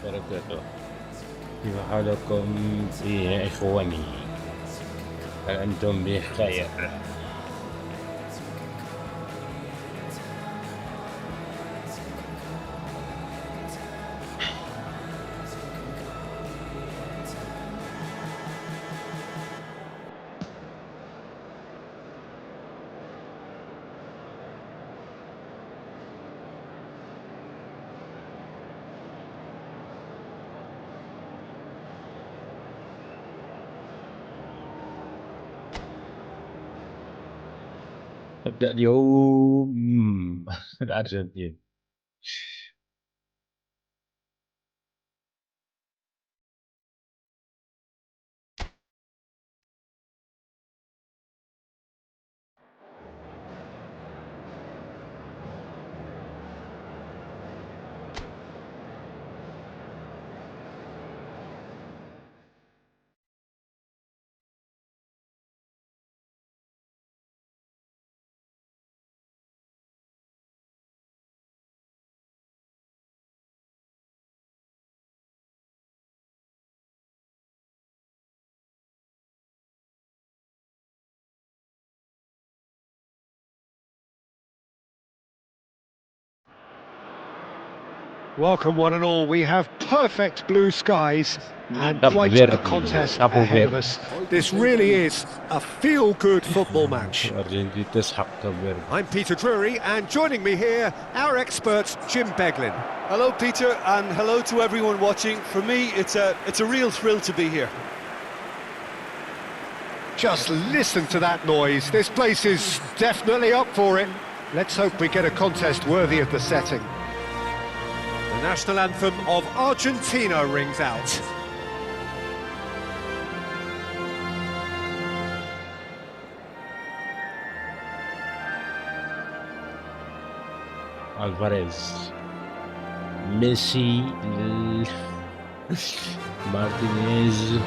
وبركاته. كيف حالكم يا إخواني؟ هل أنتم بخير؟ نبدأ اليوم الأرجنتين. Welcome one and all. We have perfect blue skies and Capo quite Verde, a contest Capo ahead of Verde. us. This really is a feel-good football match. الأرجنتين تسحق كاب فيردي. I'm Peter Drury, and joining me here, our expert Jim Beglin. Hello, Peter, and hello to everyone watching. For me, it's a real thrill to be here. Just listen to that noise. This place is definitely up for it. Let's hope we get a contest worthy of the setting. The national anthem of Argentina rings out. ألفاريز، ميسي، مارتينيز.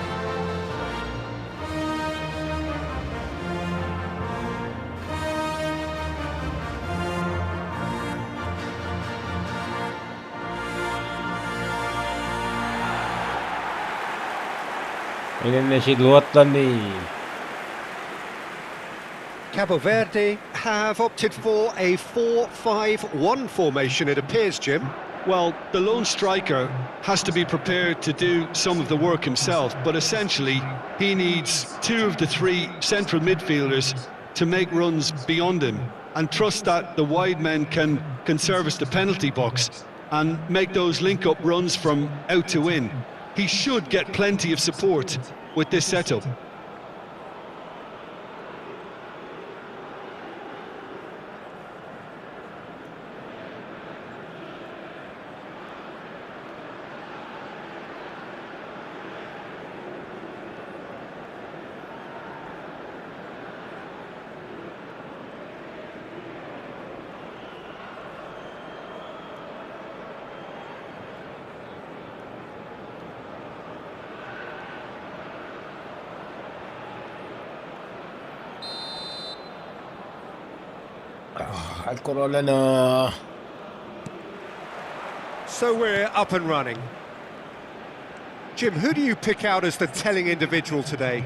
إلى النشيد الوطني. Cabo Verde have opted for a 4-5-1 formation, it appears, Jim. Well, the lone striker has to be prepared to do some of the work himself, but essentially he needs two of the three central midfielders to make runs beyond him and trust that the wide men can service the penalty box and make those link-up runs from out to in. He should get plenty of support with this setup. الكرة لنا. So we're up and running. Jim, who do you pick out as the telling individual today?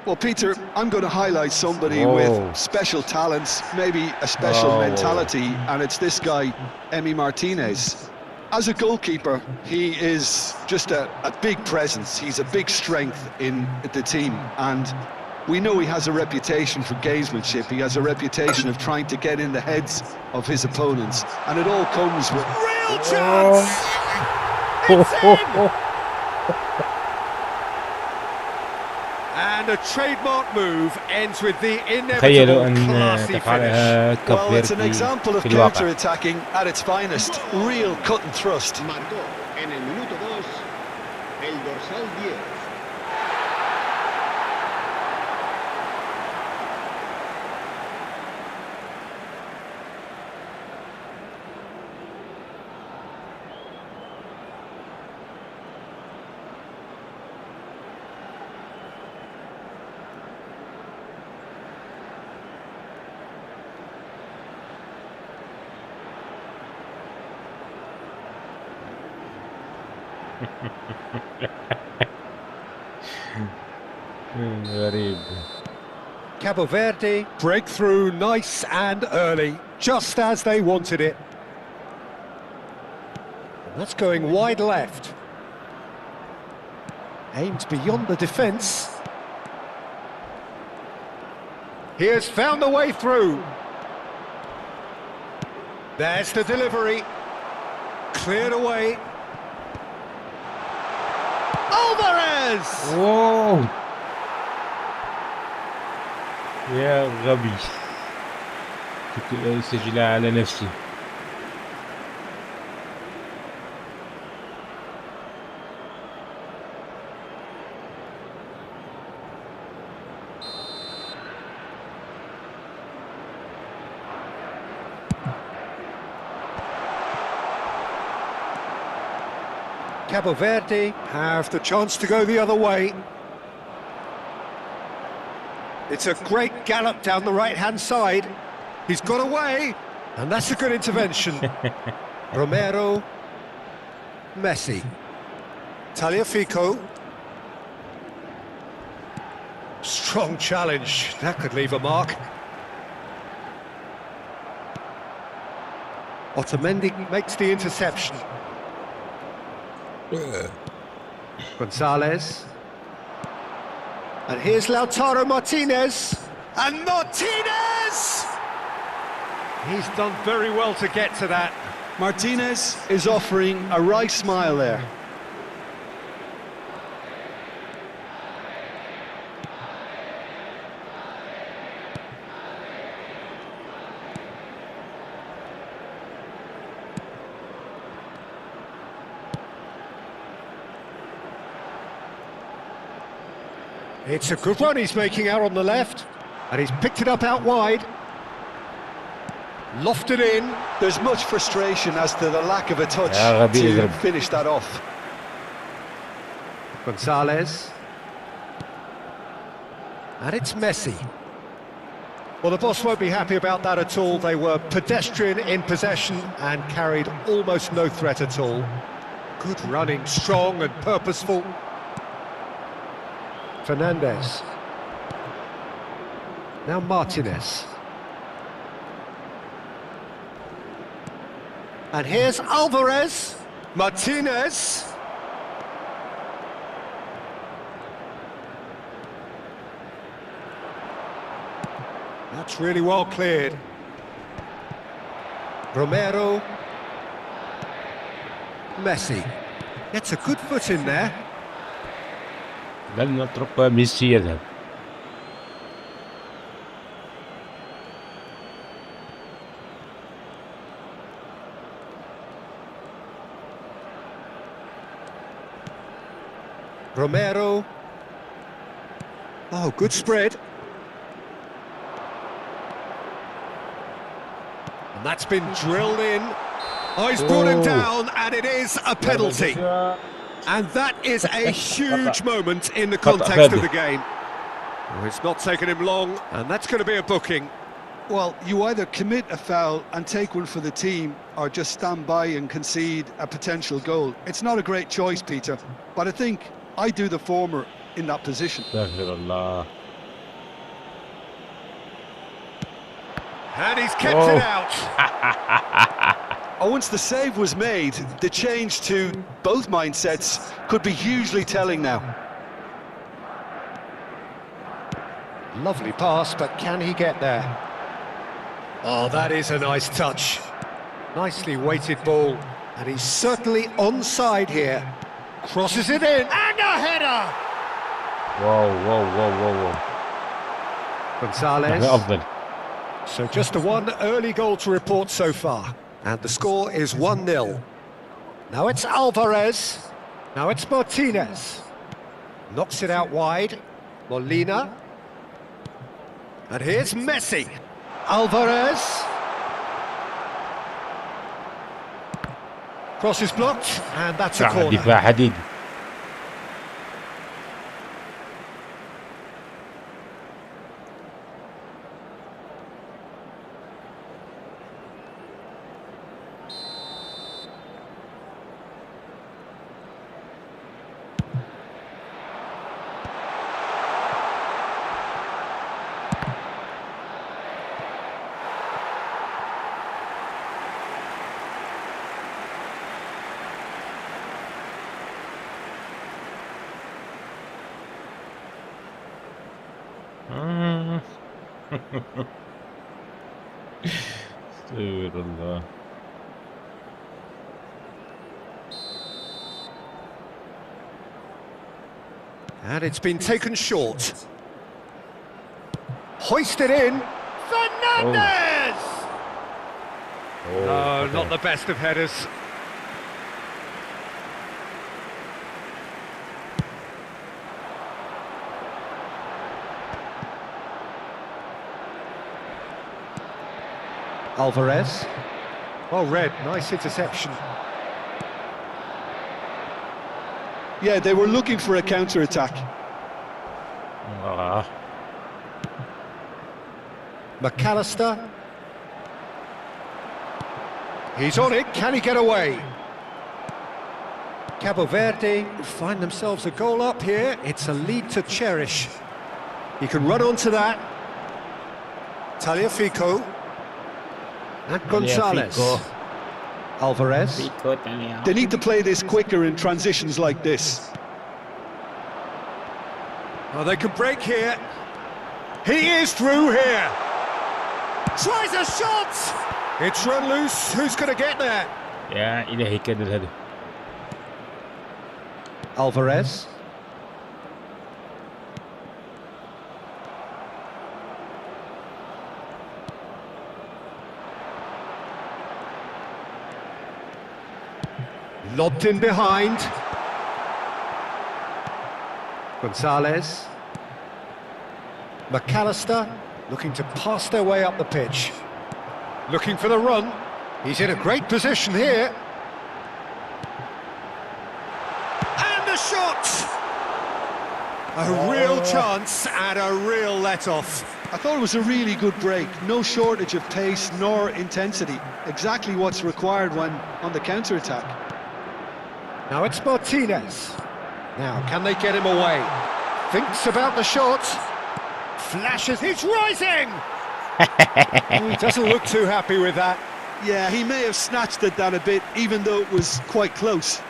Well, Peter, I'm going to highlight somebody Oh. with special talents, maybe a special Oh. mentality, and it's this guy, Emi Martinez. As a goalkeeper, he is just a big presence. He's a big strength in the team, and we know he has a reputation for gamesmanship. He has a reputation of trying to get in the heads of his opponents, and it all comes with Real chance! It's in! And a trademark move ends with the تخيلوا inevitable أن classy finish. تفعلها كاب well, it's an فيردي example of في الواقع. counter-attacking at its finest. Real cut and thrust. Marcó en el minuto 2 el dorsal 10. غريب. Cabo Verde, breakthrough nice and early, just as they wanted it. And that's going wide left. Aimed beyond the defence. He has found the way through. There's the delivery. Cleared away. Alvarez! واو يا غبي، كنت أسجلها على نفسي. Cabo Verde have the chance to go the other way. It's a great gallop down the right-hand side. He's got away, and that's a good intervention. Romero, Messi, Tagliafico. Strong challenge, that could leave a mark. Otamendi makes the interception. Gonzalez. And here's Lautaro Martinez. And Martinez! He's done very well to get to that. Martinez is offering a right smile there. It's a good run he's making out on the left, and he's picked it up out wide. Lofted in. There's much frustration as to the lack of a touch to finish that off. Gonzalez. And it's Messi. Well, the boss won't be happy about that at all. They were pedestrian in possession and carried almost no threat at all. Good running, strong and purposeful. Fernandez. Now Martinez. And here's Alvarez. Martinez. That's really well cleared. Romero. Messi. Gets a good foot in there. لن نترك ميسي يذهب. Romero. Oh, good spread. And that's been drilled in. Oh, he's brought him down, and it is a penalty. And that is a huge moment in the context of the game. Oh, it's not taken him long, and that's going to be a booking. Well, you either commit a foul and take one for the team, or just stand by and concede a potential goal. It's not a great choice, Peter, but I think I do the former in that position. And he's kept it out. Once the save was made, the change to both mindsets could be hugely telling now. Lovely pass, but can he get there? Oh, that is a nice touch. Nicely weighted ball, and he's certainly onside here. Crosses it in, and a header! واو. Gonzalez. أفضل. So just the one early goal to report so far. And the score is 1-0. Now it's Alvarez. Now it's Martinez. Knocks it out wide. Molina. And here's Messi. Alvarez. Cross is blocked, and that's a corner. دفاع حديد. استغفر الله. And it's been taken short. Hoisted in. Fernandez! No, not the best of headers. Alvarez. Well read, nice interception. Yeah, they were looking for a counter-attack. Ah. McAllister. He's on it, can he get away? Cabo Verde find themselves a goal up here. It's a lead to cherish. He can run onto that. Tagliafico. And Gonzalez. Alvarez. They need to play this quicker in transitions like this. Oh, they can break here. He is through here. Tries a shot. It's run loose. Who's going to get there? يا إلهي كان الهدف. Alvarez. Lobbed in behind. Gonzalez. McAllister looking to pass their way up the pitch. Looking for the run. He's in a great position here. And the shot! A real chance and a real let-off. I thought it was a really good break. No shortage of pace nor intensity. Exactly what's required when on the counter-attack. Now it's Martinez. Now, can they get him away? Thinks about the shot. Flashes, he's rising! He doesn't look too happy with that. Yeah, he may have snatched at that a bit, even though it was quite close.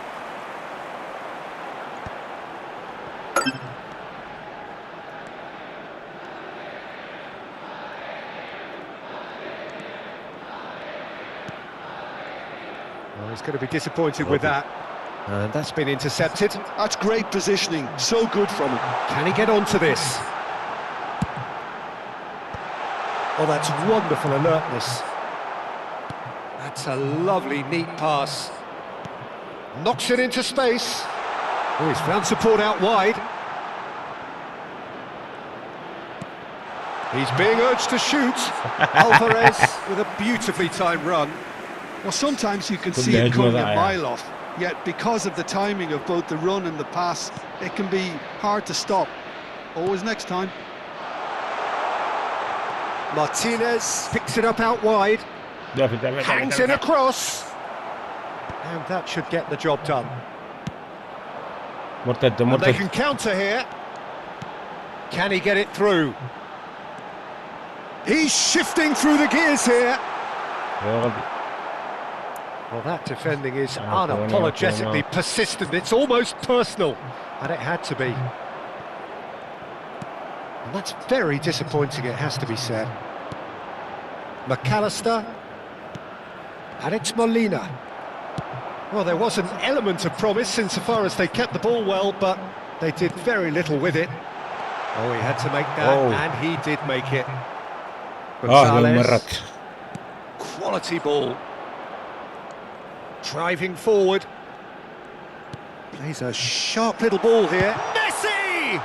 Well, he's going to be disappointed with that. And that's been intercepted. That's great positioning, so good from him. Can he get onto this? Oh, that's wonderful alertness. That's a lovely, neat pass. Knocks it into space. Oh, he's found support out wide. He's being urged to shoot. Alvarez with a beautifully timed run. Well, sometimes you can see it coming a mile off, yet because of the timing of both the run and the pass, it can be hard to stop. Always next time. Martinez picks it up out wide. Hangs it across. And that should get the job done. And they can counter here. Can he get it through? He's shifting through the gears here. Well, that defending is unapologetically persistent. It's almost personal, and it had to be. And that's very disappointing, it has to be said. McAllister. And it's Molina. Well, there was an element of promise insofar as they kept the ball well, but they did very little with it. Oh, he had to make that, and he did make it. Gonzalez. Quality ball. Driving forward. Plays a sharp little ball here. Messi!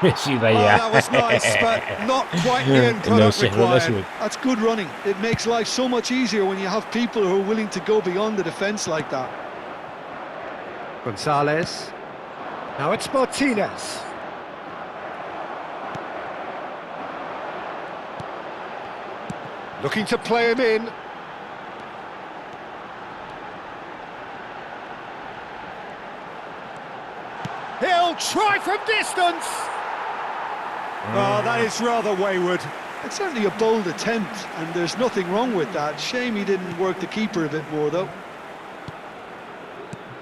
Messi Oh, that was nice, but not quite the end product required. That's good running. It makes life so much easier when you have people who are willing to go beyond the defence like that. Gonzalez. Now it's Martinez. Looking to play him in. He'll try from distance. Oh, that is rather wayward. It's certainly a bold attempt, and there's nothing wrong with that. Shame he didn't work the keeper a bit more, though.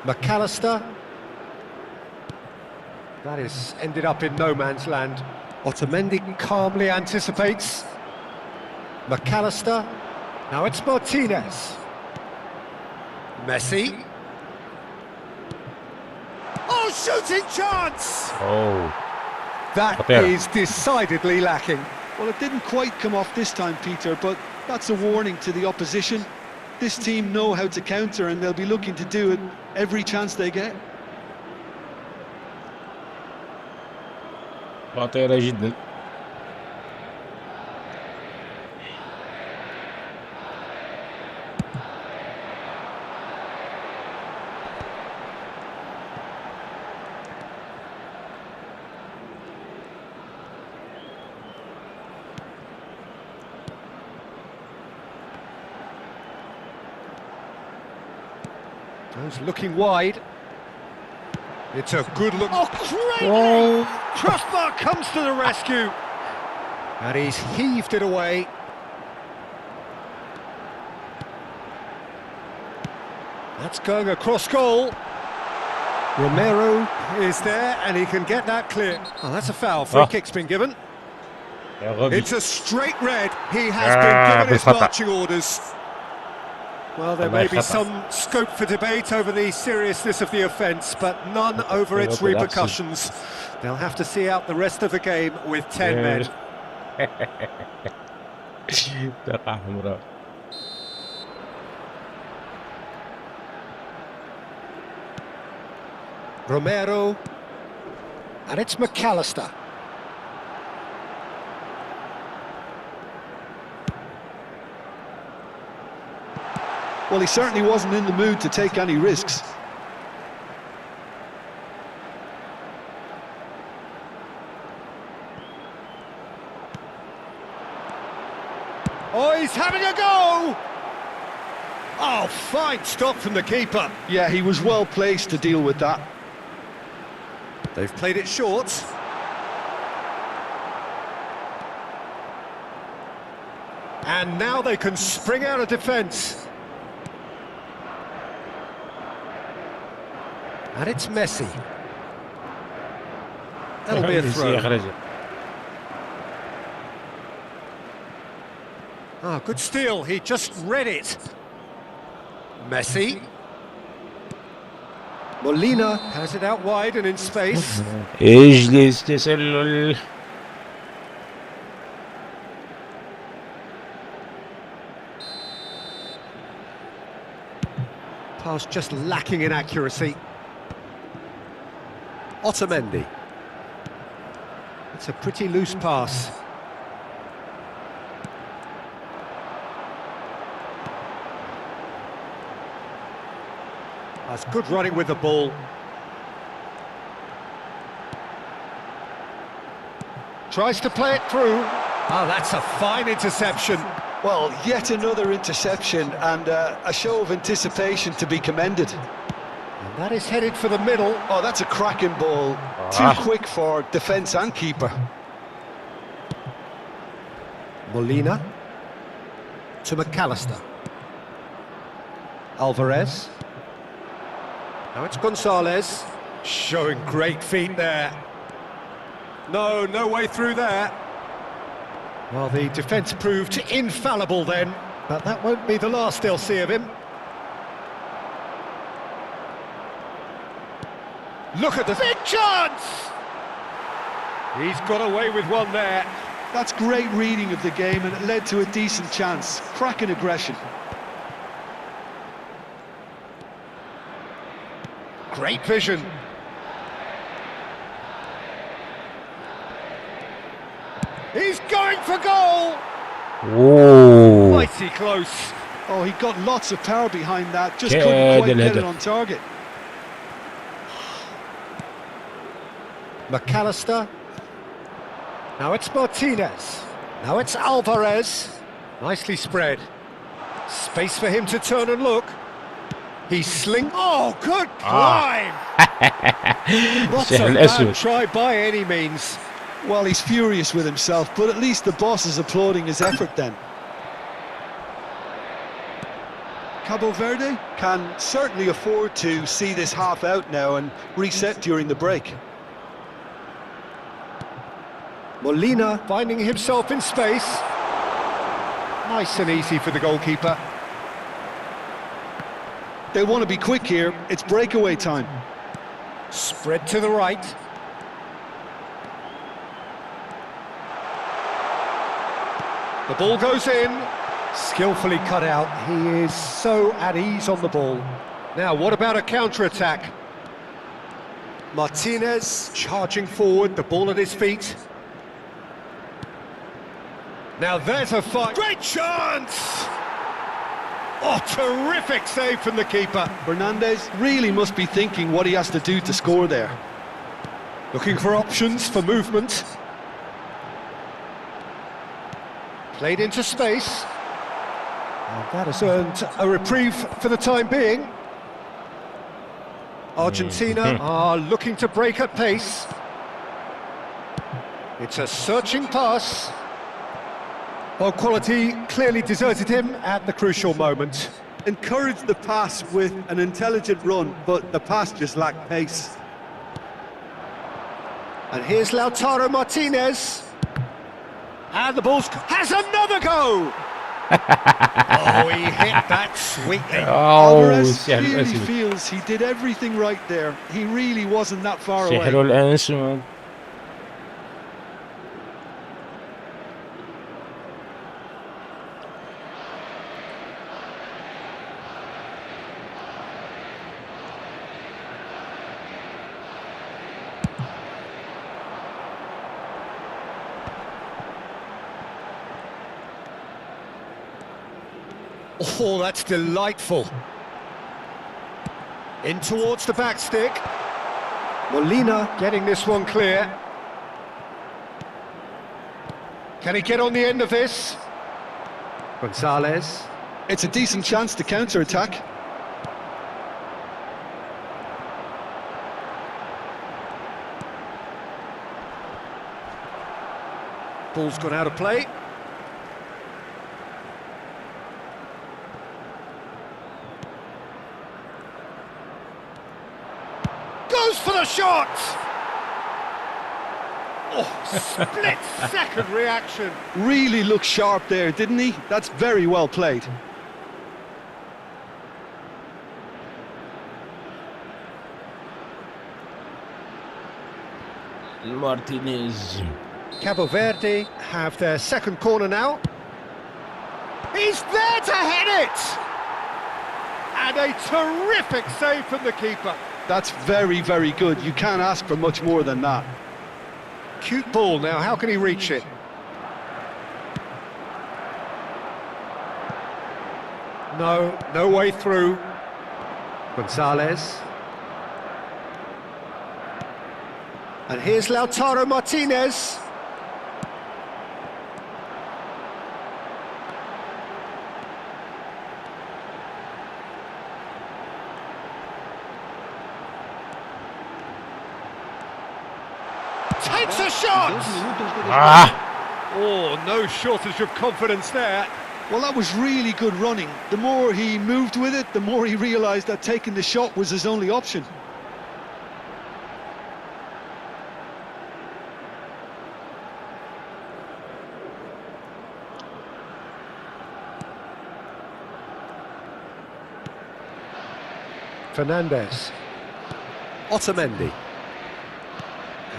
McAllister. That is ended up in no man's land. Otamendi calmly anticipates. McAllister. Now it's Martinez. Messi. Oh, shooting chance! اوه That خطيرة. is decidedly lacking. Well, it didn't quite come off this time, Peter, but that's a warning to the opposition. This team know how to counter and they'll be looking to do it every chance they get. خطيرة جدا. Goes looking wide. It's a good look. Oh, great! Oh. Crossbar comes to the rescue. And he's heaved it away. That's going across goal. Romero is there and he can get that clear. Oh, that's a foul. Free kick's been given. يا غبي. It's a straight red. He has been given his بالخطأ. marching orders. Well, there may be خطأ. some scope for debate over the seriousness of the offence, but none over its repercussions. They'll have to see out the rest of the game with 10 men. دقة حمراء. Romero. And it's McAllister. Well, he certainly wasn't in the mood to take any risks. Oh, he's having a go! Oh, fine stop from the keeper. Yeah, he was well placed to deal with that. They've played it short. And now they can spring out of defence. And it's Messi. That'll be a throw. يخرج. Ah, good steal. He just read it. Messi. Molina has it out wide and in space. اجلس تسلل. Pass just lacking in accuracy. Otamendi. It's a pretty loose pass. That's good running with the ball. Tries to play it through. Oh, that's a fine interception. Well, yet another interception and a show of anticipation to be commended. And that is headed for the middle. Oh, that's a cracking ball. Too quick for defence and keeper. Molina to McAllister. Alvarez. Now it's Gonzalez. Showing great feet there. No way through there. Well, the defence proved infallible then, but that won't be the last they'll see of him. Look at the big chance! He's got away with one there. That's great reading of the game and it led to a decent chance. Cracking aggression. Great vision. He's going for goal! اوه. Mighty close. Oh, he got lots of power behind that, just كاد couldn't quite get it الهدف. on target. McAllister. Now it's Martinez. Now it's Alvarez. Nicely spread. Space for him to turn and look. He's Oh, good climb! Not so سهل bad أسود. try by any means. Well, he's furious with himself, but at least the boss is applauding his effort then. Cabo Verde can certainly afford to see this half out now and reset during the break. Molina finding himself in space. Nice and easy for the goalkeeper. They want to be quick here. It's breakaway time. Spread to the right. The ball goes in. Skillfully cut out. He is so at ease on the ball. Now, what about a counter-attack? Martinez charging forward, the ball at his feet. Now there's a fight. Great chance! Oh, terrific save from the keeper. Fernandez really must be thinking what he has to do to score there. Looking for options for movement. Played into space. And that has earned a reprieve for the time being. Argentina are looking to break at pace. It's a searching pass. Well, quality clearly deserted him at the crucial moment. Encouraged the pass with an intelligent run, but the pass just lacked pace. And here's Lautaro Martinez. And the ball has another go! Oh, he hit that sweetly. Alvarez سحر really الأسود. feels he did everything right there. He really wasn't that far away. سحر الأسود. Oh, that's delightful. In towards the back stick. Molina getting this one clear. Can he get on the end of this? Gonzalez. It's a decent chance to counter-attack. Ball's gone out of play. Goes for the shot! Oh, split-second reaction. Really looked sharp there, didn't he? That's very well played. مارتينيز. Cabo Verde have their second corner now. He's there to hit it! And a terrific save from the keeper. That's very, very good. You can't ask for much more than that. Cute ball now, how can he reach it? No way through. Gonzalez. And here's Lautaro Martinez. Takes a shot! Oh, no shortage of confidence there. Well, that was really good running. The more he moved with it, the more he realised that taking the shot was his only option. Fernandez. Otamendi.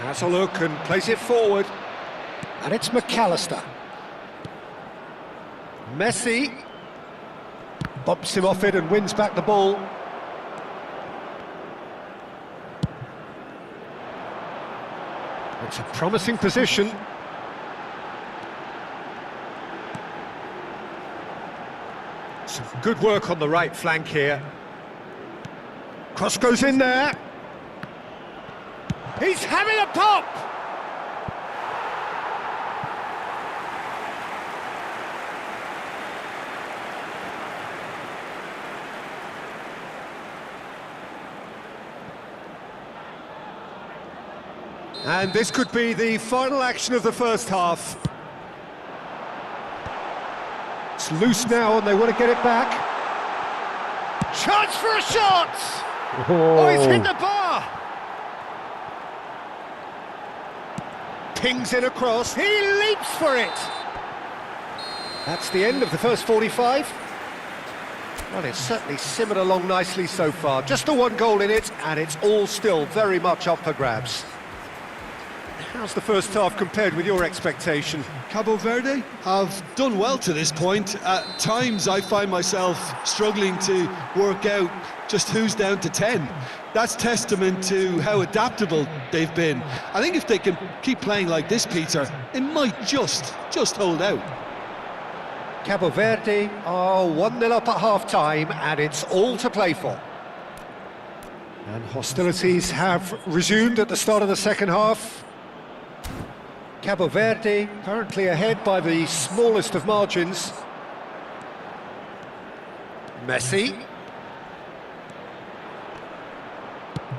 Has a look and plays it forward. And it's McAllister. Messi. Bumps him off it and wins back the ball. It's a promising position. Some good work on the right flank here. Cross goes in there. He's having a pop! And this could be the final action of the first half. It's loose now and they want to get it back. Chance for a shot! Oh, he's hit the bar! Pings in across, he leaps for it! That's the end of the first 45. Well, it's certainly simmered along nicely so far. Just the one goal in it, and it's all still very much up for grabs. How's the first half compared with your expectation? Cabo Verde have done well to this point. At times I find myself struggling to work out just who's down to 10. That's testament to how adaptable they've been. I think if they can keep playing like this, Peter, it might just hold out. Cabo Verde are 1-0 up at half-time, and it's all to play for. And hostilities have resumed at the start of the second half. Cabo Verde currently ahead by the smallest of margins. Messi.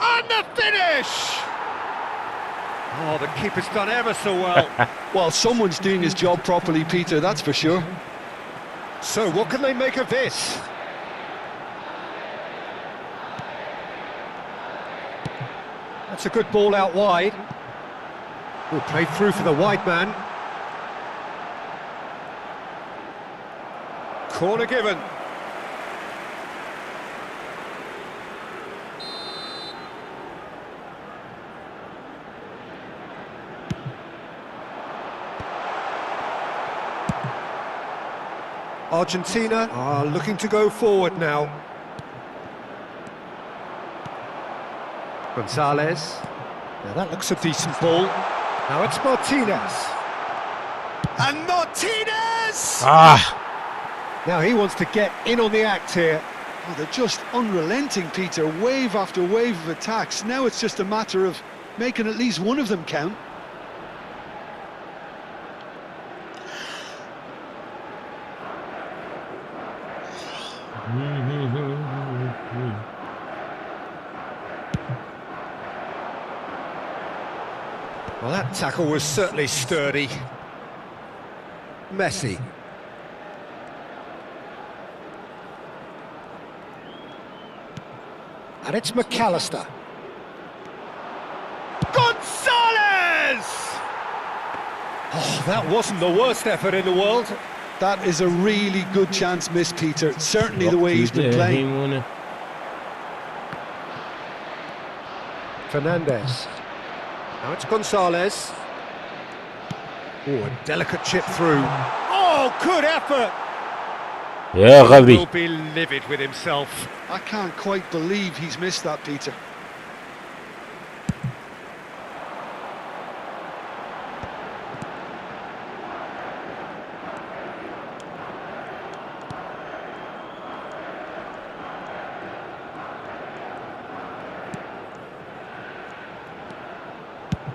And the finish! Oh, the keeper's done ever so well. Well, someone's doing his job properly, Peter, that's for sure. So, what can they make of this? That's a good ball out wide. We'll play through for the wide man. Corner given. Argentina are looking to go forward now. Gonzalez. Now that looks a decent ball. Now it's Martinez. And Martinez! Now he wants to get in on the act here. Oh, they're just unrelenting, Peter. Wave after wave of attacks. Now it's just a matter of making at least one of them count. Well, that tackle was certainly sturdy. Messi. And it's McAllister. Gonzalez! Oh, that wasn't the worst effort in the world. That is a really good chance missed, Peter. Certainly the way he's been playing. Fernandez. Now it's Gonzalez. Oh, a delicate chip through. Oh, good effort! يا غبي. He'll be livid with himself. I can't quite believe he's missed that, Peter.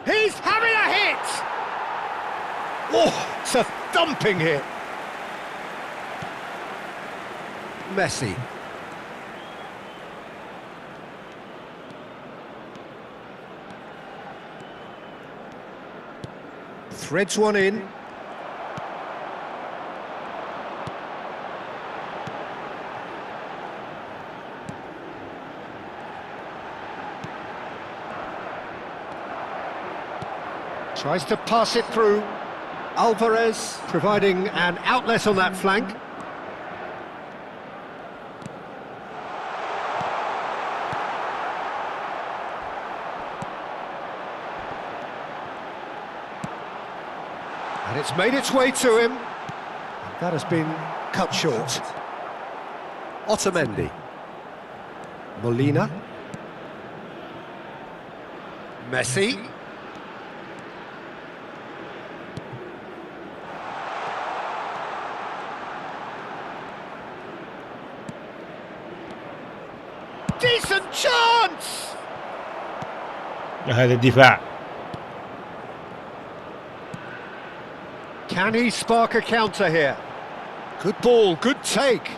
He's having a hit! Oh, it's a thumping hit. Messi. Threads one in. Tries to pass it through. Alvarez providing an outlet on that flank. And it's made its way to him. That has been cut short. Otamendi. Molina. Messi. Decent chance! هذا الدفاع. Can he spark a counter here? Good ball, good take.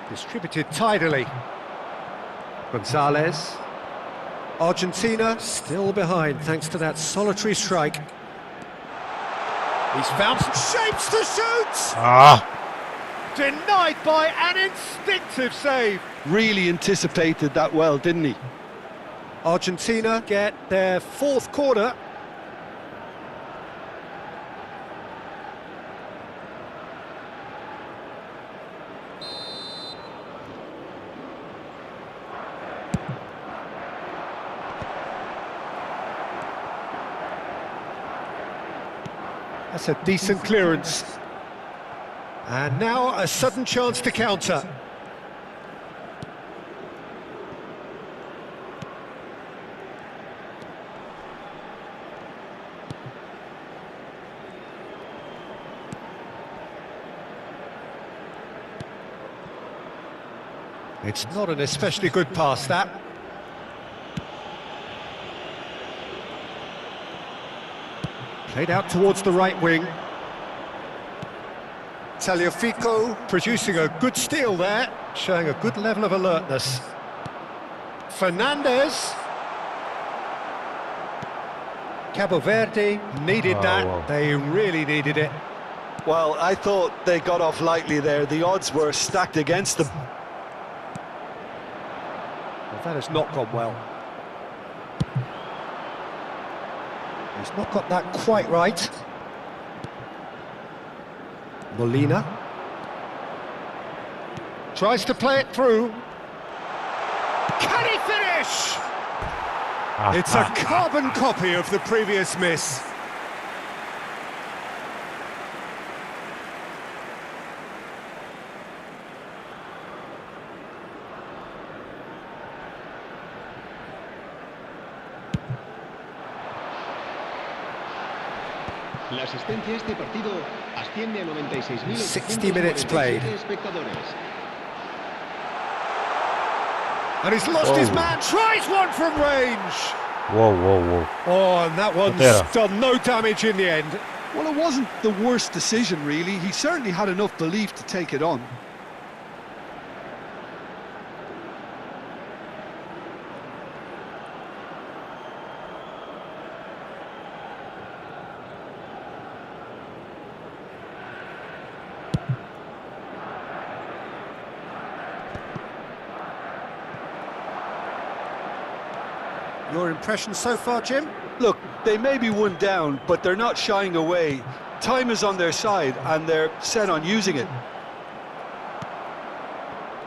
Distributed tidily. Gonzalez. Argentina still behind thanks to that solitary strike. He's found some shapes to shoot! Denied by an instinctive save. Really anticipated that well, didn't he? Argentina get their fourth corner. That's a decent clearance. And now a sudden chance to counter. It's not an especially good pass, that. Played out towards the right wing. Tagliafico producing a good steal there, showing a good level of alertness. Fernandez. Cabo Verde needed that. Wow. They really needed it. Well, I thought they got off lightly there. The odds were stacked against them. Well, that has not gone well. He's not got that quite right. Molina tries to play it through. Can he finish? It's a carbon copy of the previous miss. La asistencia a este partido asciende a 96.000 60 minutes played. espectadores. And he's lost his man, tries one from range. Whoa, whoa, whoa. Oh, and that one's Potera. done no damage in the end. Well, it wasn't the worst decision, really. He certainly had enough belief to take it on. Your impression so far, Jim? Look, they may be one down, but they're not shying away. Time is on their side, and they're set on using it.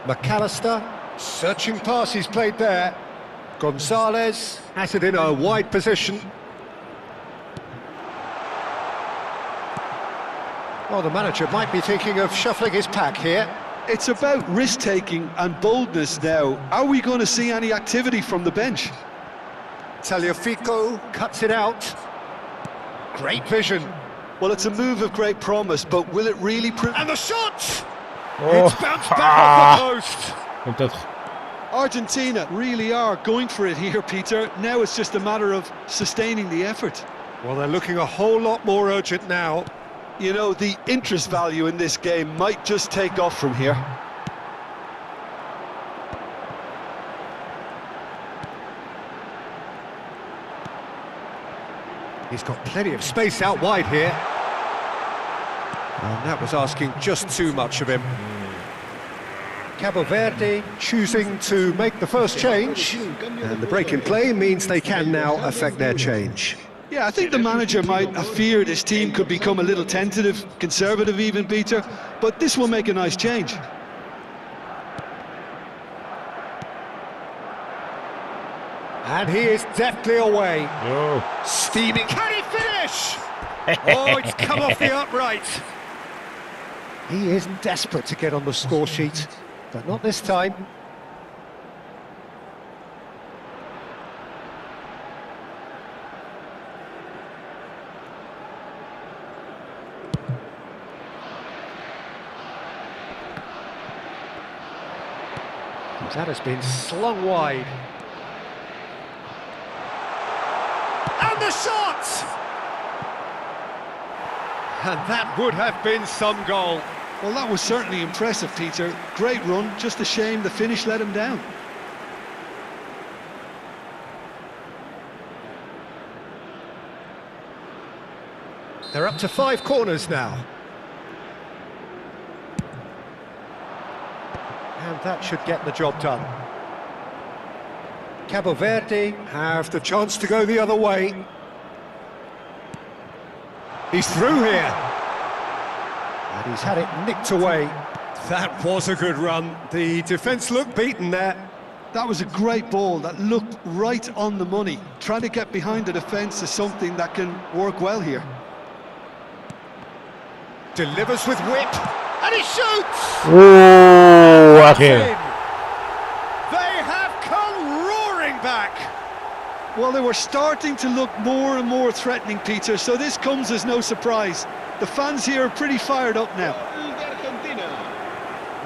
McAllister, searching pass he's played there. Gonzalez has it in a wide position. Well, the manager might be thinking of shuffling his pack here. It's about risk-taking and boldness now. Are we going to see any activity from the bench? Tagliafico cuts it out. Great vision. Well, it's a move of great promise, but will it really prove... And the shot! Oh. It's bounced back off the post. Komt dat? Argentina really are going for it here, Peter. Now it's just a matter of sustaining the effort. Well, they're looking a whole lot more urgent now. You know, the interest value in this game might just take off from here. He's got plenty of space out wide here. And that was asking just too much of him. Cabo Verde choosing to make the first change. And the break in play means they can now affect their change. Yeah, I think the manager might have feared his team could become a little tentative, conservative even, Peter, but this will make a nice change. And he is deftly away. Yo. Steaming. Can he finish? Oh, it's come off the upright. He is desperate to get on the score sheet, but not this time. That has been slung wide. And the shot! And that would have been some goal. Well, that was certainly impressive, Peter. Great run, just a shame the finish let him down. They're up to 5 corners now. And that should get the job done. Cabo Verde have the chance to go the other way. He's through here. And he's had it nicked away. That was a good run. The defence looked beaten there. That was a great ball that looked right on the money. Trying to get behind the defence is something that can work well here. Delivers with whip, and he shoots! اوه اخيرا. In. They have come roaring back. Well, they were starting to look more and more threatening, Peter, so this comes as no surprise. The fans here are pretty fired up now. Gol de Argentina.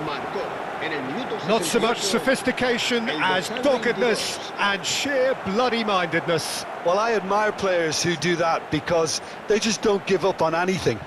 Marcó en el minuto Not so much 68, sophistication as doggedness and sheer bloody-mindedness. Well, I admire players who do that because they just don't give up on anything.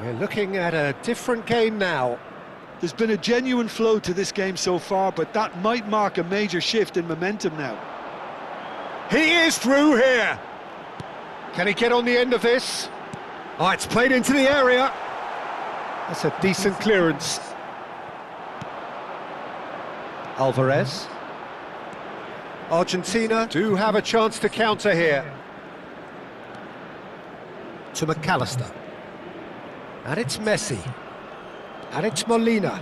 We're looking at a different game now. There's been a genuine flow to this game so far, but that might mark a major shift in momentum now. He is through here. Can he get on the end of this? Oh, it's played into the area. That's a decent clearance. Alvarez. Argentina do have a chance to counter here. To McAllister. And it's Messi. And it's Molina.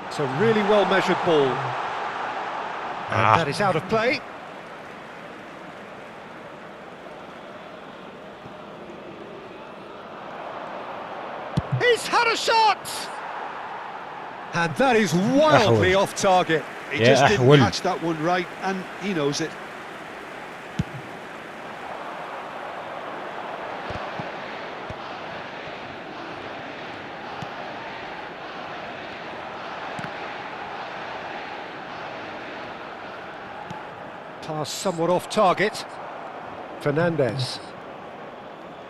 It's a really well-measured ball. And that is out of play. He's had a shot! And that is wildly off target. He Yeah, just didn't well. catch that one right, and he knows it. Pass somewhat off target. Fernandez.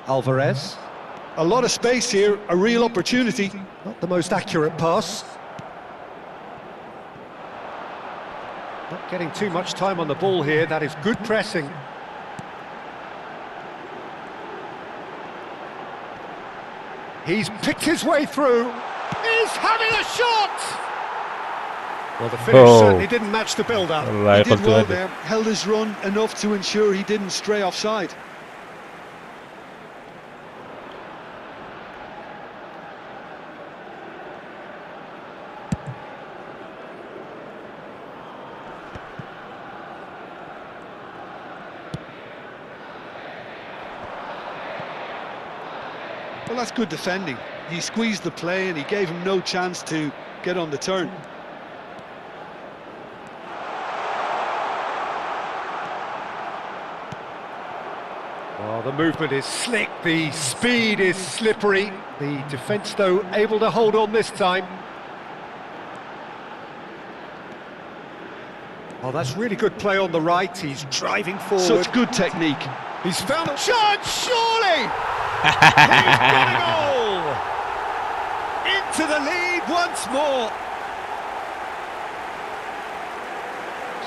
Alvarez. A lot of space here, a real opportunity. Not the most accurate pass. Not getting too much time on the ball here. That is good pressing. He's picked his way through. He's having a shot! Well, the finish certainly didn't match the build-up. والله He did قلت well هذا. there, held his run enough to ensure he didn't stray offside. Well, that's good defending. He squeezed the play and he gave him no chance to get on the turn. Well, the movement is slick, the speed is slippery. The defence, though, able to hold on this time. Oh, that's really good play on the right. He's driving forward. Such good technique. He's found a chance, surely! He's got a goal! Into the lead once more.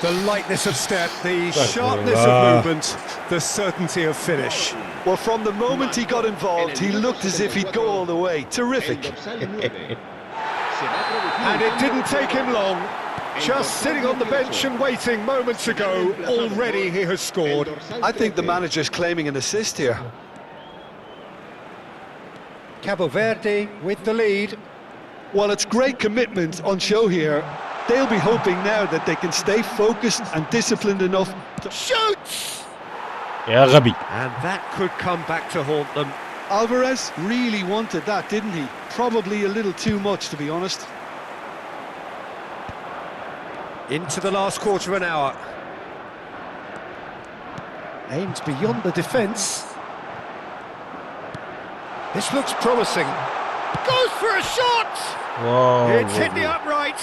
The lightness of step, the sharpness of movement, the certainty of finish. Well, from the moment he got involved, he looked as if he'd go all the way. Terrific. And it didn't take him long. Just sitting on the bench and waiting moments ago, already he has scored. I think the manager's claiming an assist here. Cabo Verde with the lead. Well, it's great commitment on show here. They'll be hoping now that they can stay focused and disciplined enough to... Shoots! يا غبي. And that could come back to haunt them. Alvarez really wanted that, didn't he? Probably a little too much, to be honest. Into the last quarter of an hour. Aimed beyond the defence. This looks promising. Goes for a shot! واو. It's hit the upright.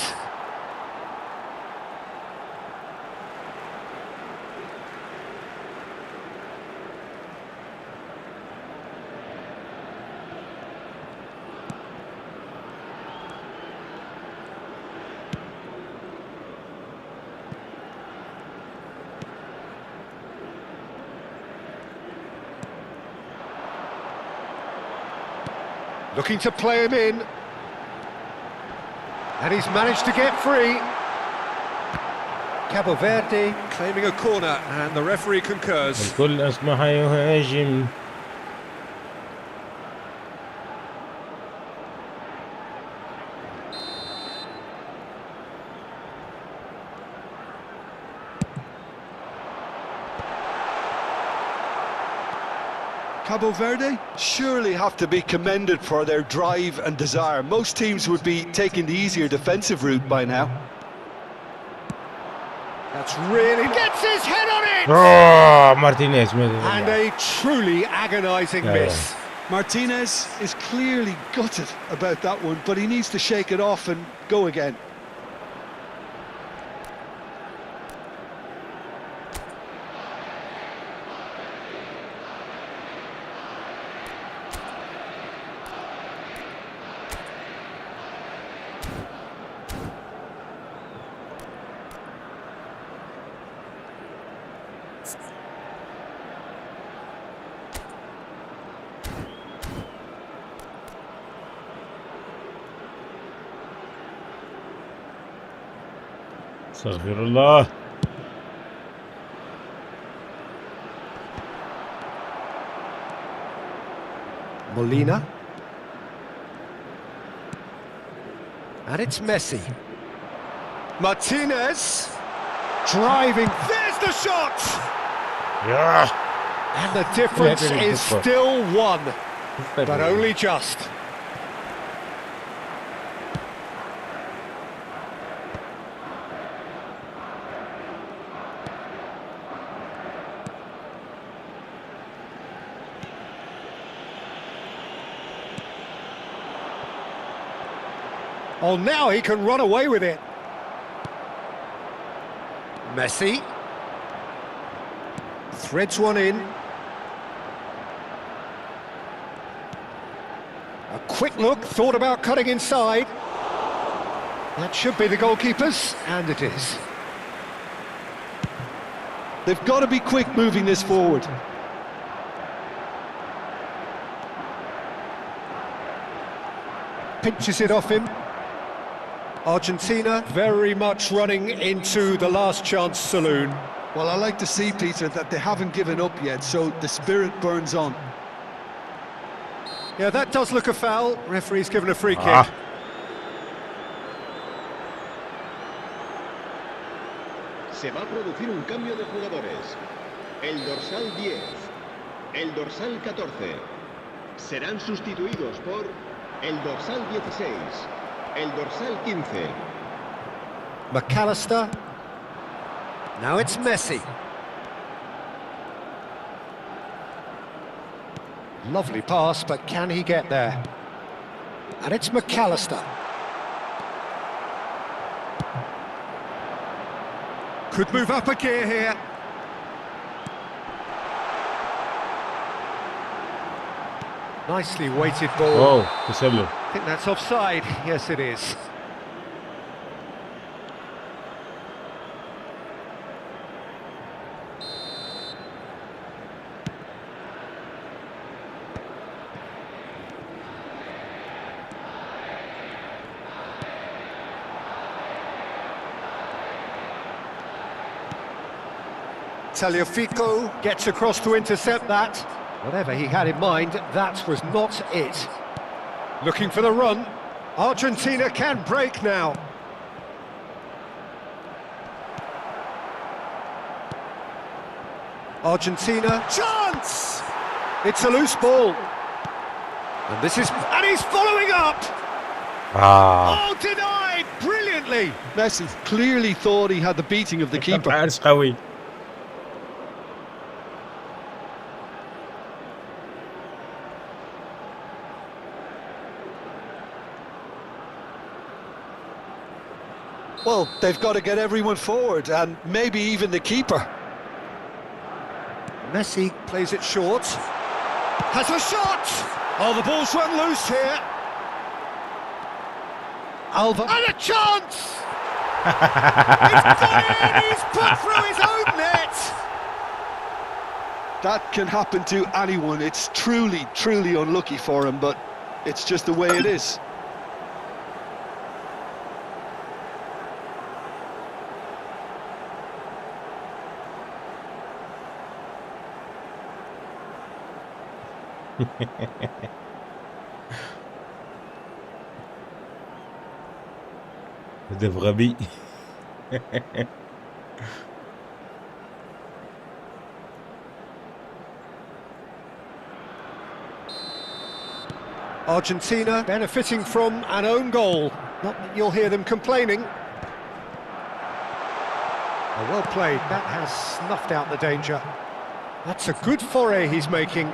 Looking to play him in. And he's managed to get free. Cabo Verde claiming a corner, and the referee concurs. الكل أصبح يهاجم. Cabo Verde surely have to be commended for their drive and desire. Most teams would be taking the easier defensive route by now. That's really gets his head on it! Oh, Martinez. And a truly agonising miss. Martinez is clearly gutted about that one, but he needs to shake it off and go again. استغفر الله. Molina. And it's Messi. Martinez. Driving. There's the shot! Yeah. And the difference is still one, but only just. Oh, now he can run away with it. Messi. Threads one in. A quick look, thought about cutting inside. That should be the goalkeeper's, and it is. They've got to be quick moving this forward. Pinches it off him. Argentina very much running into the last chance saloon. Well, I like to see, Peter, that they haven't given up yet, so the spirit burns on. Yeah, that does look a foul. Referee's given a free kick. Se va a producir un cambio de jugadores. El dorsal 10, el dorsal 14. Serán sustituidos por el dorsal 16, el dorsal 15. McAllister. Now it's Messi. Lovely pass, but can he get there? And it's McAllister. Could move up a gear here. Nicely weighted ball. Oh, تسلل. I think that's offside. Yes, it is. Tagliafico gets across to intercept that. Whatever he had in mind, that was not it. Looking for the run. Argentina can break now. Argentina, chance! It's a loose ball. And he's following up! Oh, denied! Brilliantly! Messi clearly thought he had the beating of the keeper. حارس قوي. Well, they've got to get everyone forward, and maybe even the keeper. Messi plays it short. Has a shot! Oh, the ball's run loose here. Alva. And a chance! He's got it! He's put through his own net! That can happen to anyone. It's truly, truly unlucky for him, but It's just the way it is. هدف غبي. Argentina benefiting from an own goal. Not that you'll hear them complaining. Oh, well played. That has snuffed out the danger. That's a good foray he's making.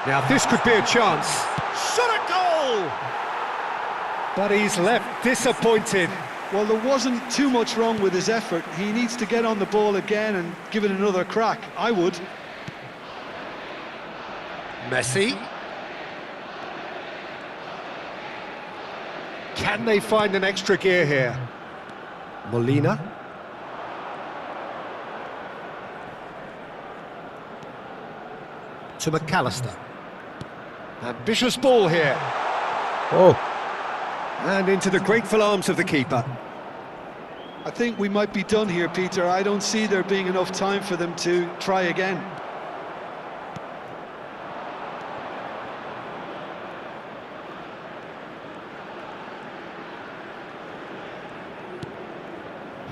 Now this could be a chance. Shot a goal! But he's left disappointed. Well, there wasn't too much wrong with his effort. He needs to get on the ball again and give it another crack. I would. Messi. Can they find an extra gear here? Molina. To McAllister. Ambitious ball here. Oh. And into the grateful arms of the keeper. I think we might be done here, Peter. I don't see there being enough time for them to try again.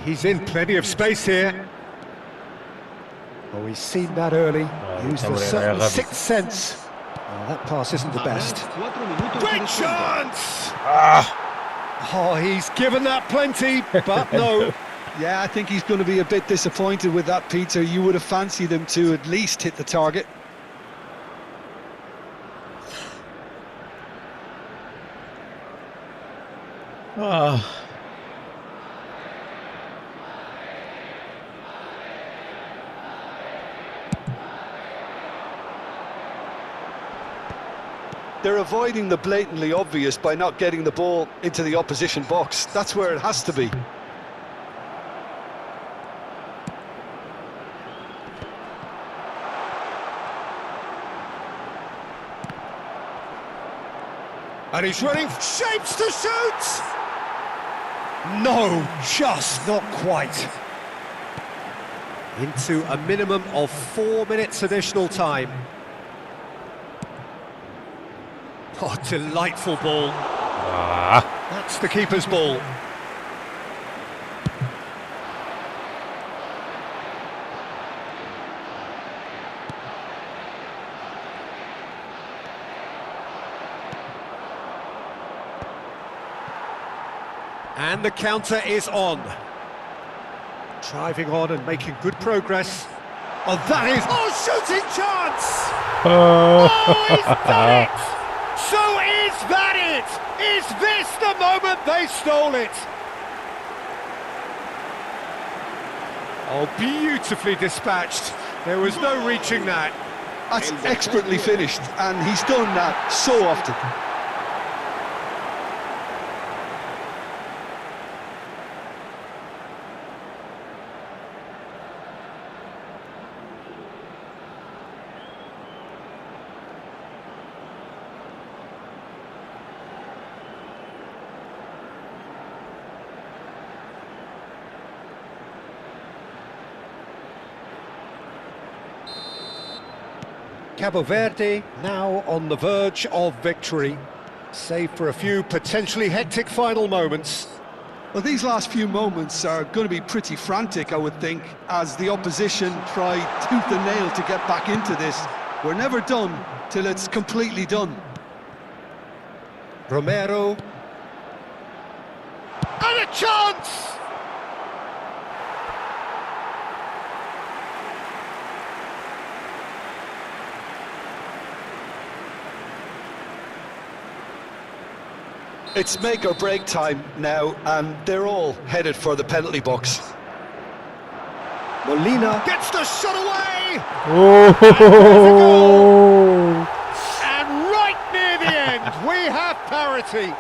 He's in plenty of space here. Oh, he's seen that early. Used a certain sixth sense. Oh, that pass isn't the best. Great chance! Oh, he's given that plenty, but no. Yeah, I think he's going to be a bit disappointed with that, Peter. You would have fancied him to at least hit the target. They're avoiding the blatantly obvious by not getting the ball into the opposition box. That's where it has to be. And he's running shapes to shoot! No, just not quite. Into a minimum of 4 minutes additional time. Oh, delightful ball. That's the keeper's ball. And the counter is on. Driving on and making good progress. Oh, that is... Oh, shooting chance! Oh, he's done it! So is that it? Is this the moment they stole it? Oh, beautifully dispatched. There was no reaching that. That's expertly finished, and he's done that so often. Cabo Verde now on the verge of victory, save for a few potentially hectic final moments. Well, these last few moments are going to be pretty frantic, I would think, as the opposition try tooth and nail to get back into this. We're never done till it's completely done. Romero. And a chance! It's make or break time now, and they're all headed for the penalty box. Molina gets the shot away! And right near the end, we have parity.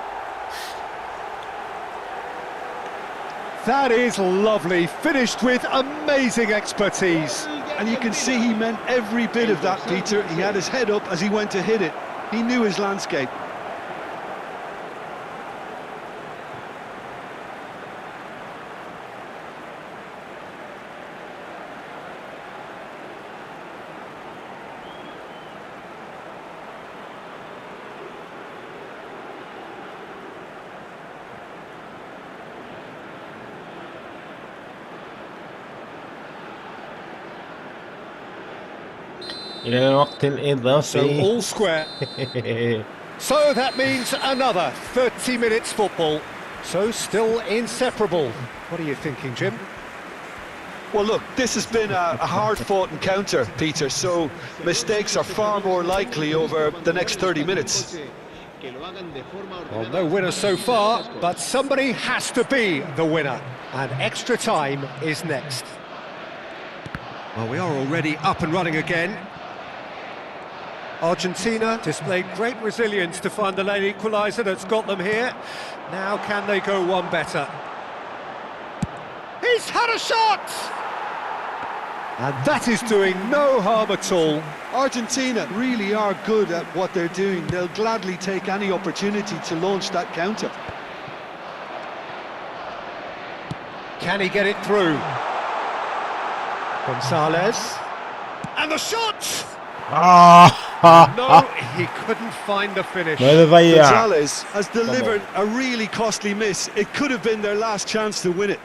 That is lovely, finished with amazing expertise. And you can see he meant every bit of that, Peter. He had his head up as he went to hit it. He knew his landscape. إلى الوقت So الإضافي. all square. So that means another 30 minutes football. So still inseparable. What are you thinking, Jim? Well, look, this has been a hard-fought encounter, Peter, so mistakes are far more likely over the next 30 minutes. Well, no winner so far, but somebody has to be the winner. And extra time is next. Well, we are already up and running again. Argentina displayed great resilience to find the late equaliser that's got them here. Now can they go one better? He's had a shot! And that is doing no harm at all. Argentina really are good at what they're doing. They'll gladly take any opportunity to launch that counter. Can he get it through? Gonzalez. And the shot! No, he couldn't find the finish. ماذا ضيع؟ Gonzalez has delivered a really costly miss. It could have been their last chance to win it.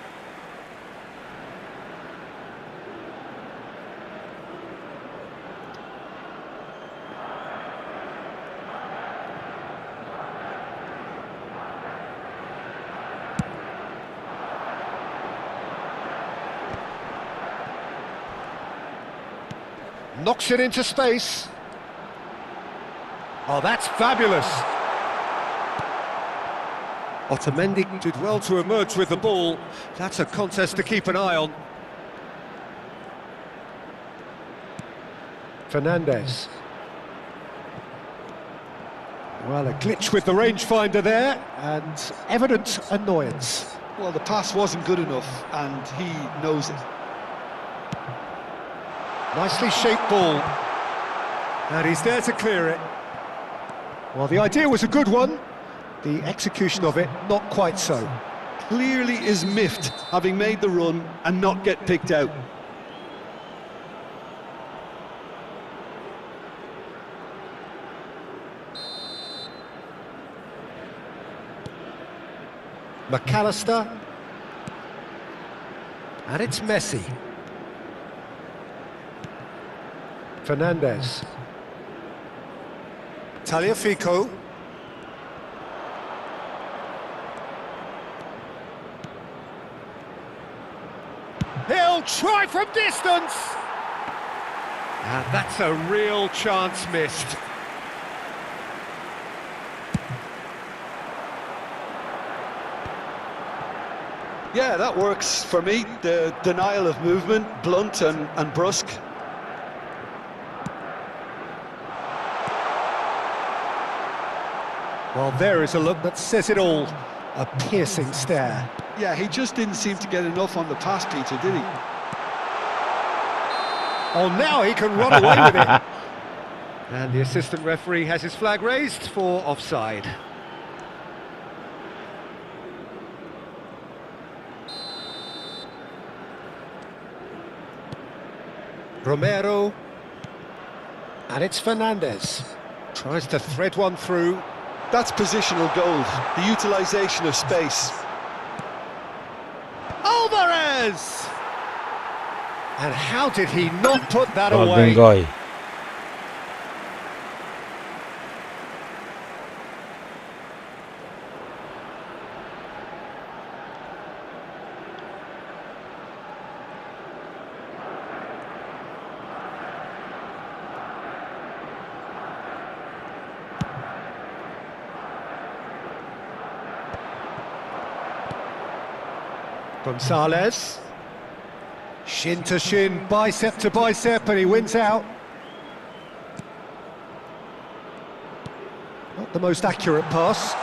Knocks it into space. Oh, that's fabulous. Otamendi did well to emerge with the ball. That's a contest to keep an eye on. Fernandez. Well, a glitch with the rangefinder there, and evident annoyance. Well, the pass wasn't good enough, and he knows it. Nicely shaped ball. And he's there to clear it. Well, the idea was a good one. The execution of it, not quite so. Clearly is miffed, having made the run and not get picked out. McAllister. And it's Messi. Fernandez. Tagliafico. He'll try from distance. And that's a real chance missed. Yeah, that works for me. The denial of movement, blunt and brusque. Well, there is a look that says it all. A piercing stare. Yeah, he just didn't seem to get enough on the pass, Peter, did he? Oh, now he can run away with it. And the assistant referee has his flag raised for offside. Romero. And it's Fernandez. Tries to thread one through. That's positional gold, the utilisation of space. Alvarez! And how did he not put that Well, away? Bengoy. Gonzalez. Shin to shin, bicep to bicep, and he wins out. Not the most accurate pass.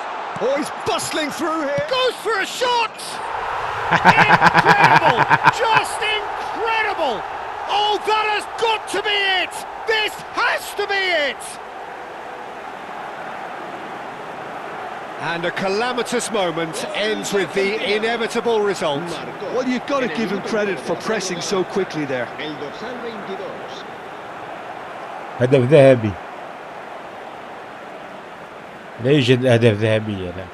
Oh, he's bustling through here. Goes for a shot! Incredible! Just incredible! Oh, that has got to be it! This has to be it! And a calamitous moment ends with the inevitable result. Well, you've got to give him credit for pressing so quickly there. El dorsal 22. هدف ذهبي. لا يوجد أهداف ذهبية، لا.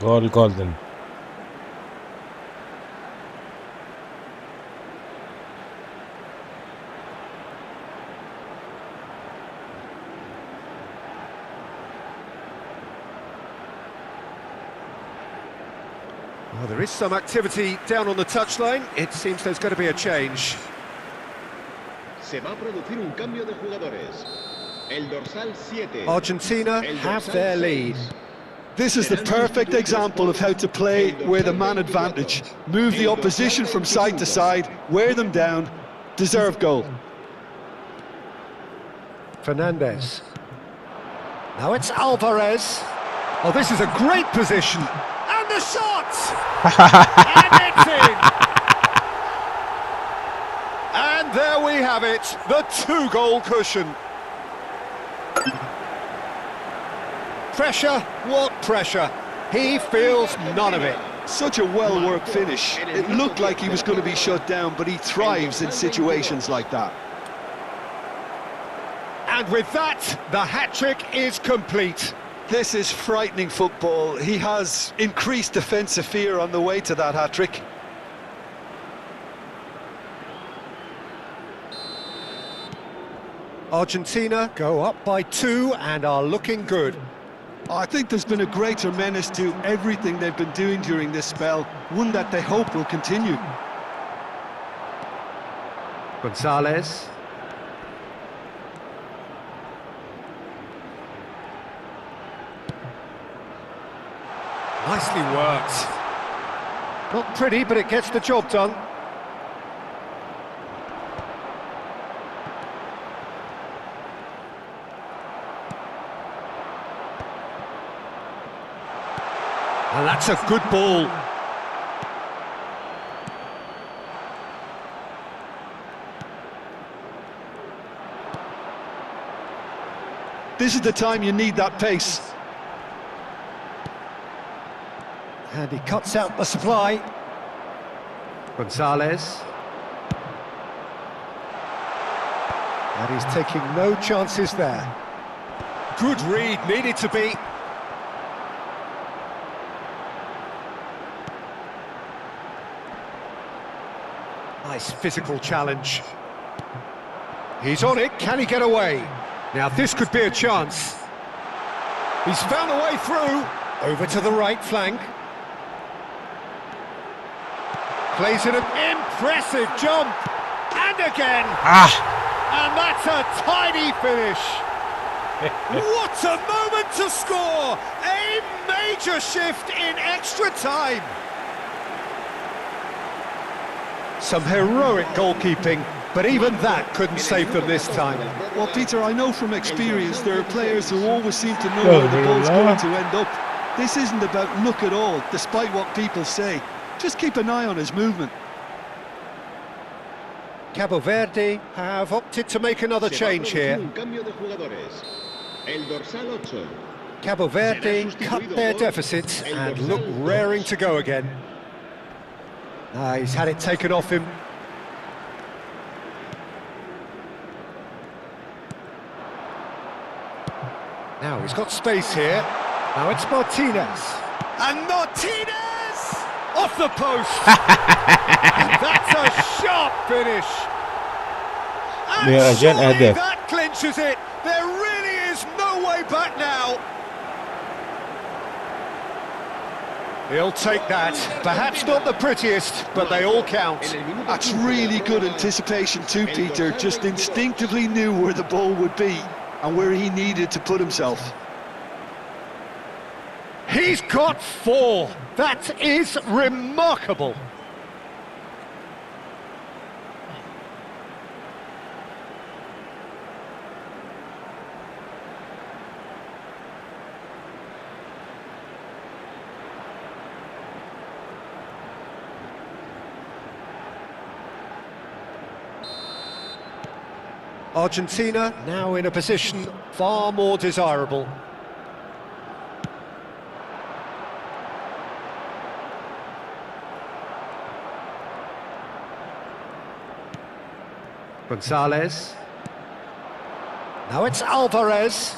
جول جولدن. Well, there is some activity down on the touchline. It seems there's going to be a change. Se va a producir un cambio de jugadores. El dorsal 7. Argentina have their lead. This is the perfect example of how to play where the man advantage. Move the opposition from side to side, wear them down, deserve goal. Fernandez. Now it's Alvarez. Oh, this is a great position. And the shot! And it's in! And there we have it, the 2-goal cushion. Pressure? What pressure? He feels none of it. Such a well-worked finish. It looked like he was going to be shut down, but he thrives in situations like that. And with that, the hat-trick is complete. This is frightening football. He has increased defensive fear on the way to that hat-trick. Argentina go up by 2 and are looking good. I think there's been a greater menace to everything they've been doing during this spell, one that they hope will continue. Gonzalez. Nicely worked. Not pretty, but it gets the job done. And that's a good ball. This is the time you need that pace. And he cuts out the supply. Gonzalez. And he's taking no chances there. Good read, needed to be. Nice physical challenge. He's on it, can he get away? Now this could be a chance. He's found a way through. Over to the right flank. Plays in an impressive jump. And again. And that's a tidy finish. What a moment to score! A major shift in extra time. Some heroic goalkeeping, but even that couldn't save them this time. Well, Peter, I know from experience there are players who always seem to know where the ball's going to end up. This isn't about luck at all, despite what people say. Just keep an eye on his movement. Cabo Verde have opted to make another change here. Cabo Verde cut their deficits and look raring to go again. He's had it taken off him. Now he's got space here. Now it's Martinez. And Martinez! Off the post! And that's a sharp finish! And surely that clinches it! There really is no way back now! He'll take that. Perhaps not the prettiest, but they all count. That's really good anticipation too, Peter. Just instinctively knew where the ball would be and where he needed to put himself. He's got 4. That is remarkable. Argentina now in a position far more desirable. Gonzalez. Now it's Alvarez.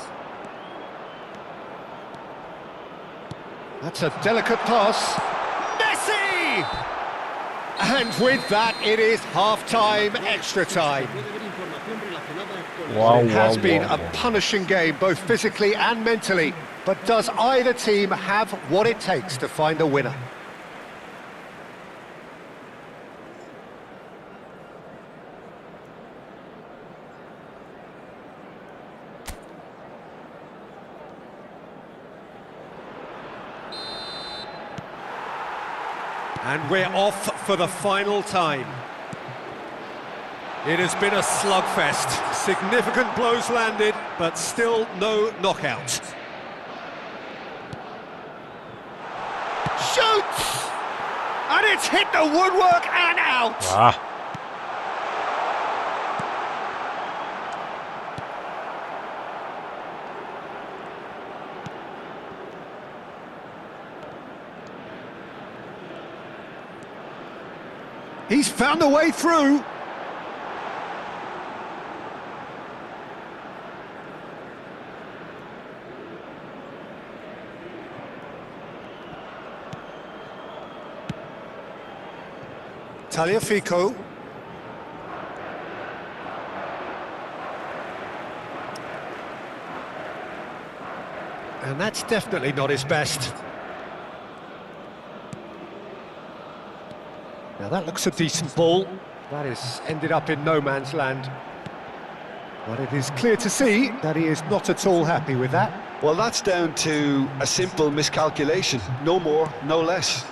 That's a delicate pass. Messi! And with that, it is half-time, extra time. Wow, It has wow, been wow, a wow. punishing game, both physically and mentally. But does either team have what it takes to find a winner? And we're off for the final time. It has been a slugfest. Significant blows landed, but still no knockout. Shoots! And it's hit the woodwork and out! Ah, He's found a way through. Tagliafico. And that's definitely not his best. Now that looks a decent ball. That is ended up in no man's land. But it is clear to see that he is not at all happy with that. Well, that's down to a simple miscalculation. No more, no less.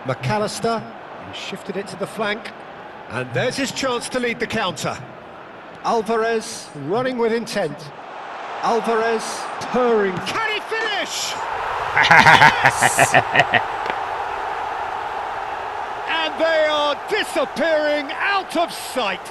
McAllister, he shifted it to the flank. And there's his chance to lead the counter. Alvarez running with intent. Alvarez purring. Can he finish? Yes! And they are disappearing out of sight.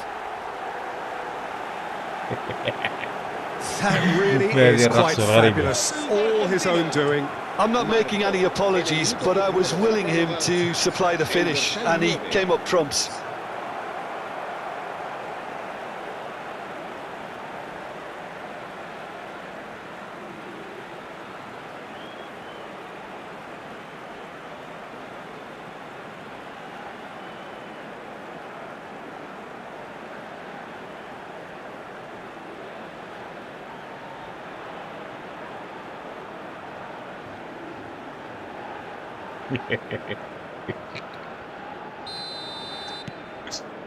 That really is quite fabulous. All his own doing. I'm not making any apologies, but I was willing him to supply the finish, and he came up trumps.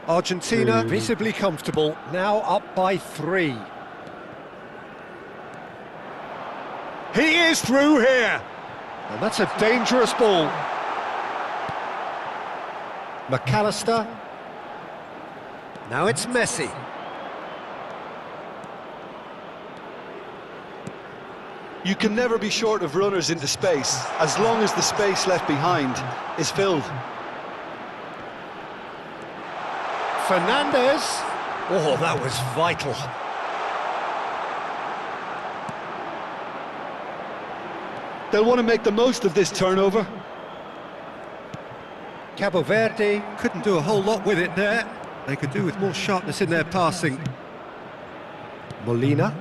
Argentina visibly comfortable, now up by 3. He is through here! And that's a dangerous ball. McAllister. Now it's Messi. You can never be short of runners into space, as long as the space left behind is filled. Fernandez. Oh, that was vital. They'll want to make the most of this turnover. Cabo Verde couldn't do a whole lot with it there. They could do with more sharpness in their passing. Molina.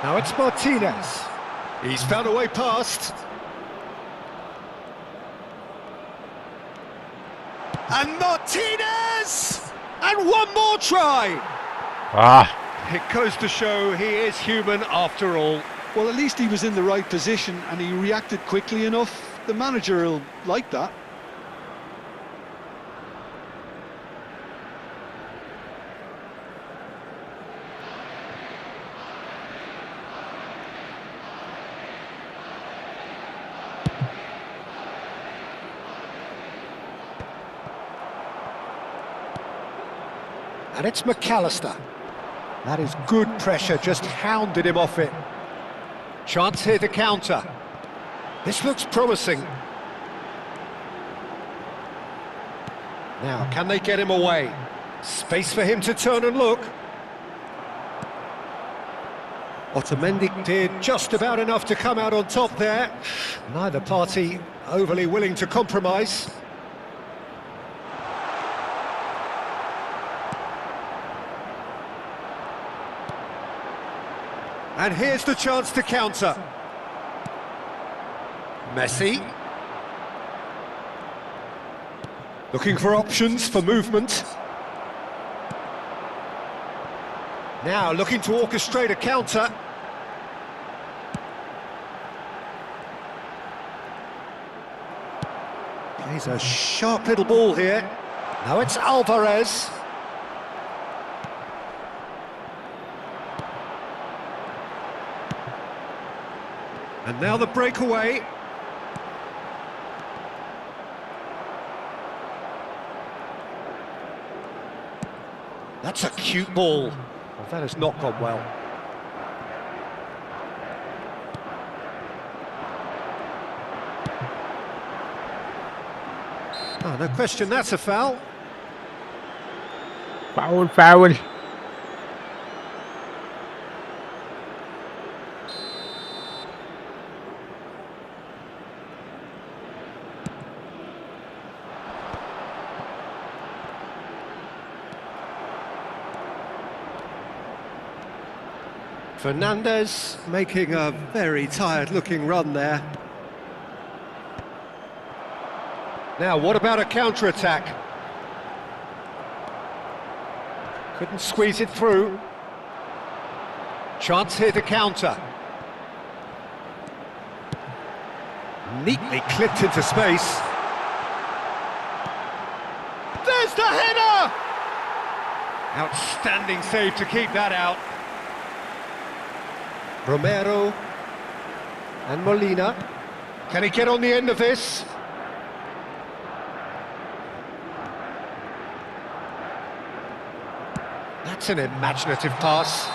Now it's Martinez. He's found a way past. And Martinez! And one more try! ah. It goes to show he is human after all. Well, at least he was in the right position and he reacted quickly enough. The manager will like that. And it's McAllister. That is good pressure, just hounded him off it. Chance here to counter. This looks promising. Now, can they get him away? Space for him to turn and look. Otamendi did just about enough to come out on top there. Neither party overly willing to compromise. And here's the chance to counter. Messi. Looking for options for movement. Now looking to orchestrate a counter. Plays a sharp little ball here. Now it's Alvarez. And now the breakaway. That's a cute ball. Well, that has not gone well. Oh, no question, that's a foul. Foul, foul. Fernandez making a very tired-looking run there. Now, what about a counter-attack? Couldn't squeeze it through. Chance here to counter. Neatly clipped into space. There's the header! Outstanding save to keep that out. Romero and Molina. Can he get on the end of this? That's an imaginative pass.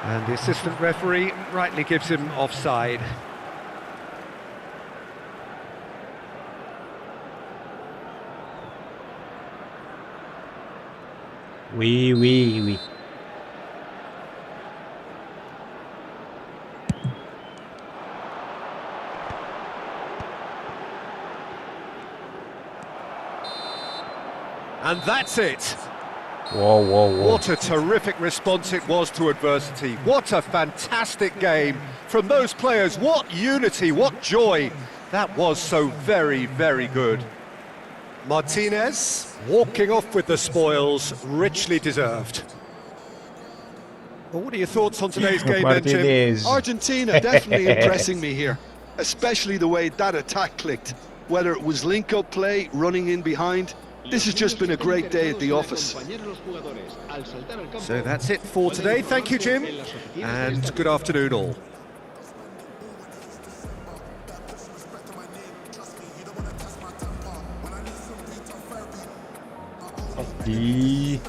And the assistant referee rightly gives him offside. Oui, oui, oui. And that's it. Whoa, whoa, whoa. What a terrific response it was to adversity. What a fantastic game from those players. What unity, what joy. That was so very, very good. Martinez walking off with the spoils, richly deserved. Well, what are your thoughts on today's game, then, Jim? Martinez. Argentina definitely impressing me here, especially the way that attack clicked. Whether it was link-up play, running in behind, this has just been a great day at the office. So that's it for today. Thank you, Jim, and good afternoon all. Die.